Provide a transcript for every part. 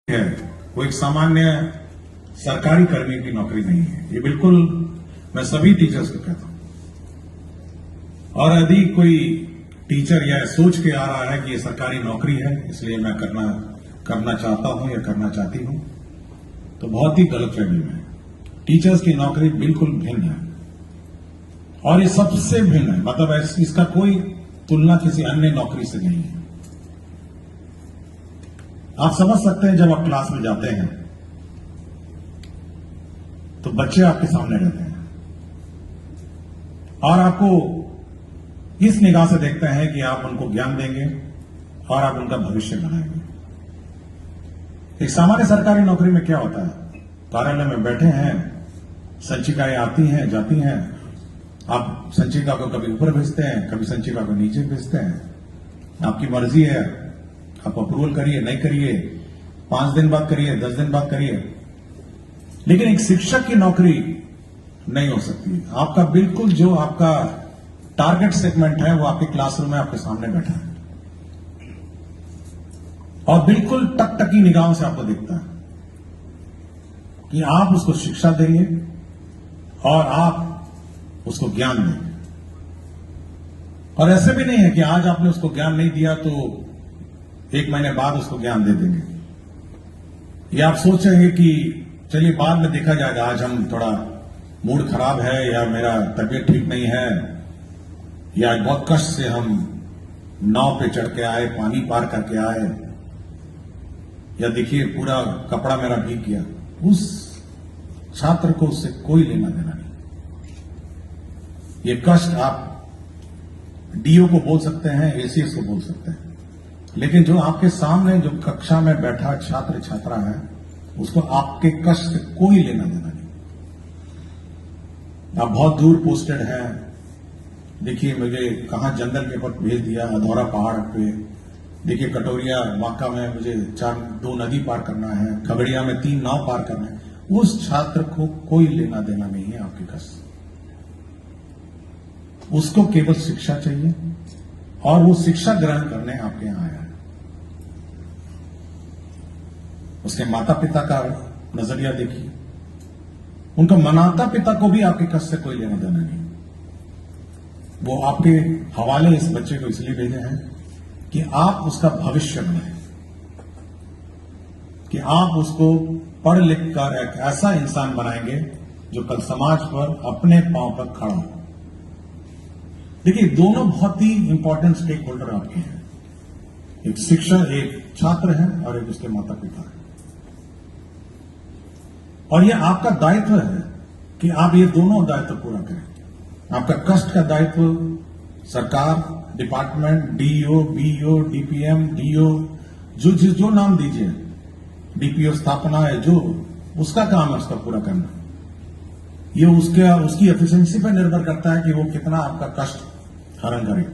है वो एक सामान्य सरकारी कर्मी की नौकरी नहीं है। ये बिल्कुल मैं सभी टीचर्स को कहता हूं। और यदि कोई टीचर यह सोच के आ रहा है कि ये सरकारी नौकरी है इसलिए मैं करना चाहता हूं या करना चाहती हूं, तो बहुत ही गलतफहमी में है। टीचर्स की नौकरी बिल्कुल भिन्न है और ये सबसे भिन्न है, मतलब इसका कोई तुलना किसी अन्य नौकरी से नहीं है। आप समझ सकते हैं जब आप क्लास में जाते हैं तो बच्चे आपके सामने रहते हैं और आपको इस निगाह से देखते हैं कि आप उनको ज्ञान देंगे और आप उनका भविष्य बनाएंगे। एक सामान्य सरकारी नौकरी में क्या होता है, कार्यालय में बैठे हैं, संचिकाएं आती हैं जाती हैं, आप संचिका को कभी ऊपर भेजते हैं, कभी संचिका को नीचे भेजते हैं, आपकी मर्जी है, आप अप्रूवल करिए नहीं करिए, 5 दिन बाद करिए, 10 दिन बाद करिए। लेकिन एक शिक्षक की नौकरी नहीं हो सकती। आपका बिल्कुल जो आपका टारगेट सेगमेंट है वो आपके क्लासरूम में आपके सामने बैठा है और बिल्कुल टकटकी निगाहों से आपको देखता है कि आप उसको शिक्षा देंगे और आप उसको ज्ञान देंगे। और ऐसे भी नहीं है कि आज आपने उसको ज्ञान नहीं दिया तो 1 महीने बाद उसको ज्ञान दे देंगे, या आप सोचेंगे कि चलिए बाद में देखा जाएगा, आज हम थोड़ा मूड खराब है या मेरा तबीयत ठीक नहीं है या बहुत कष्ट से हम नाव पे चढ़ के आए, पानी पार करके आए, या देखिए पूरा कपड़ा मेरा भीग गया। उस छात्र को उससे कोई लेना देना नहीं। ये कष्ट आप डीओ को बोल सकते हैं, एसीएस को बोल सकते हैं, लेकिन जो आपके सामने जो कक्षा में बैठा छात्र छात्रा है उसको आपके कष्ट से कोई लेना देना नहीं। आप बहुत दूर पोस्टेड हैं, देखिए मुझे कहां जंगल के ऊपर भेज दिया, अधौरा पहाड़ पे, देखिए कटोरिया वाका में मुझे 2 नदी पार करना है, खगड़िया में 3 नाव पार करना है। उस छात्र को कोई लेना देना नहीं है आपके कष्ट। उसको केवल शिक्षा चाहिए और वो शिक्षा ग्रहण करने आपके यहां आया है। उसके माता पिता का नजरिया देखिए, उनका माता पिता को भी आपके कष्ट से कोई लेना देना नहीं। वो आपके हवाले इस बच्चे को इसलिए भेजे हैं कि आप उसका भविष्य बनाएं, कि आप उसको पढ़ लिख कर एक ऐसा इंसान बनाएंगे जो कल समाज पर अपने पांव पर खड़ा हो। देखिए दोनों बहुत ही इंपॉर्टेंट स्टेक होल्डर आपके हैं, एक शिक्षक, एक छात्र है और एक उसके माता पिता है। और यह आपका दायित्व है कि आप ये दोनों दायित्व पूरा करें। आपका कष्ट का दायित्व सरकार, department, DEO, BEO, DPM, DO, जो नाम दीजिए, डीपीओ स्थापना है, जो उसका काम है उसका पूरा करना। ये उसकी एफिशिएंसी पर निर्भर करता है कि वो कितना आपका कष्ट हरण करे।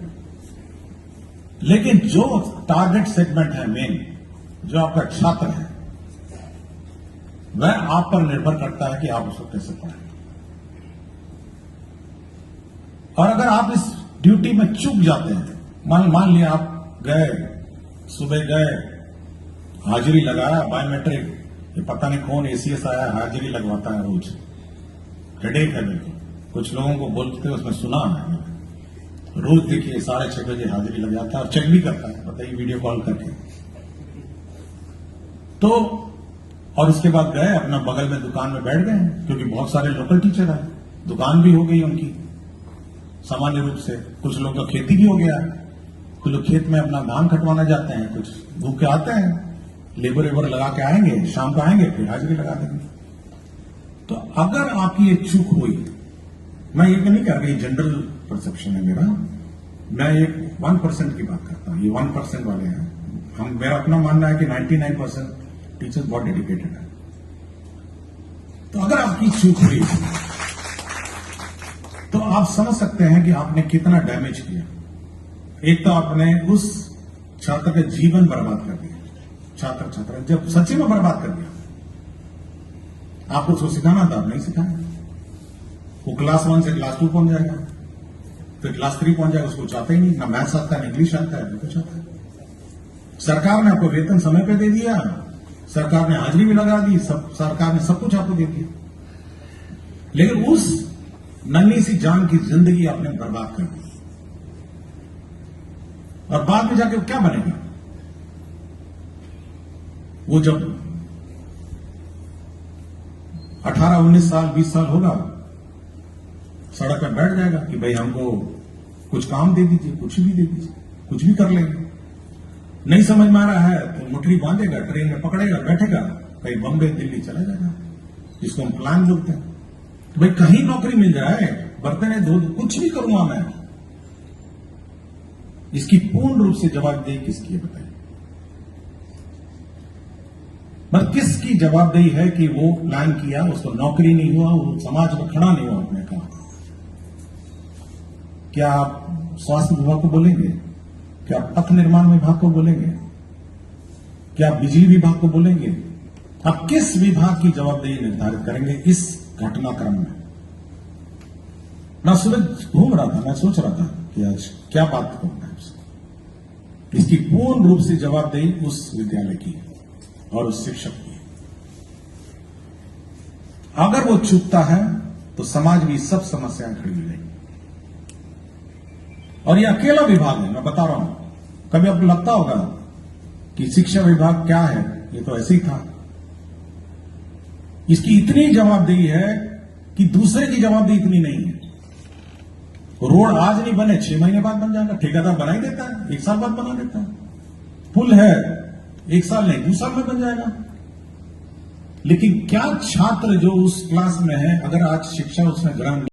लेकिन जो टारगेट सेगमेंट है मेन, जो आपका छात्र है, वह आप पर निर्भर करता है कि आप उसको कैसे पढ़ाएं। और अगर आप इस ड्यूटी में चूक जाते हैं, मान लिया आप गए, सुबह गए, हाजिरी लगाया, बायोमेट्रिक, ये पता नहीं कौन एसीएस आया, हाजिरी लगवाता है रोज, हेडेक है बिल्कुल। कुछ लोगों को बोलते उसमें सुना है, रोज देखिए 6:30 बजे हाजिरी लग जाता है और चेक भी करता है, बताइए वीडियो कॉल करके। तो और उसके बाद गए अपना बगल में दुकान में बैठ गए, क्योंकि बहुत सारे लोकल टीचर हैं, दुकान भी हो गई उनकी सामान्य रूप से। कुछ लोग का खेती भी हो गया, कुछ लोग खेत में अपना धान कटवाना जाते हैं, कुछ भूखे आते हैं, लेबर वेबर लगा के आएंगे, शाम को आएंगे फिर हाजिरी लगा देंगे। तो अगर आपकी एक चूक हुई, मैं ये नहीं कह रहा, जनरल परसेप्शन है मेरा, मैं एक 1% की बात करता हूं, ये 1% वाले हैं। मेरा अपना मानना है कि 99% टीचर्स बहुत डेडिकेटेड है। तो अगर आपकी चूक हुई तो आप समझ सकते हैं कि आपने कितना डैमेज किया। एक तो आपने उस छात्र का जीवन बर्बाद कर दिया, छात्र जब सच्ची में बर्बाद कर दिया। आपको उसको सिखाना था, आप नहीं सिखाया। वो क्लास 1 से क्लास 2 पहुंच जाएगा, फिर क्लास 3 पहुंच जाएगा, उसको चाहता ही नहीं, ना मैथ्स आता है, ना इंग्लिश आता है, ना कुछ आता है। सरकार ने आपको वेतन समय पे दे दिया, सरकार ने हाजिरी भी लगा दी, सब सरकार ने सब कुछ आपको दे दिया, लेकिन उस नन्ही सी जान की जिंदगी आपने बर्बाद कर दी। और बाद में जाके क्या बनेगा? वो जब 18, 19 साल, 20 साल होगा, सड़क पर बैठ जाएगा कि भाई हमको कुछ काम दे दीजिए, कुछ भी दे दीजिए, कुछ भी कर लेंगे। नहीं समझ में आ रहा है तो मुठ्ठी बांधेगा, ट्रेन में पकड़ेगा, बैठेगा, कहीं बॉम्बे दिल्ली चला जाएगा, जिसको हम प्लान बोलते हैं। तो भाई कहीं नौकरी मिल जाए, बर्तन धो, कुछ भी करूंगा मैं। इसकी पूर्ण रूप से जवाबदेही किसकी है बताइए? मतलब किसकी जवाबदेही है कि वो प्लान किया, उसको नौकरी नहीं हुआ, वो समाज में खड़ा नहीं हुआ अपने काम? क्या आप स्वास्थ्य विभाग को बोलेंगे? क्या आप पथ निर्माण विभाग को बोलेंगे? क्या आप बिजली विभाग को बोलेंगे? आप किस विभाग की जवाबदेही निर्धारित करेंगे इस घटनाक्रम में? मैं सुबह घूम रहा था, मैं सोच रहा था कि आज क्या बात करना है उसको। इसकी पूर्ण रूप से जवाबदेही उस विद्यालय की और उस शिक्षक की। अगर वो चूकता है तो समाज में सब समस्याएं खड़ी हो जाएंगी। और ये अकेला विभाग है, मैं बता रहा हूं। कभी आपको लगता होगा कि शिक्षा विभाग क्या है, ये तो ऐसे ही था। इसकी इतनी जवाबदेही है कि दूसरे की जवाबदेही इतनी नहीं है। रोड आज नहीं बने, 6 महीने बाद बन जाएगा, ठेकेदार बना ही देता है, 1 साल बाद बना देता है। पुल है, 1 साल नहीं 2 साल में बन जाएगा। लेकिन क्या छात्र जो उस क्लास में है, अगर आज शिक्षा उसने ग्रहण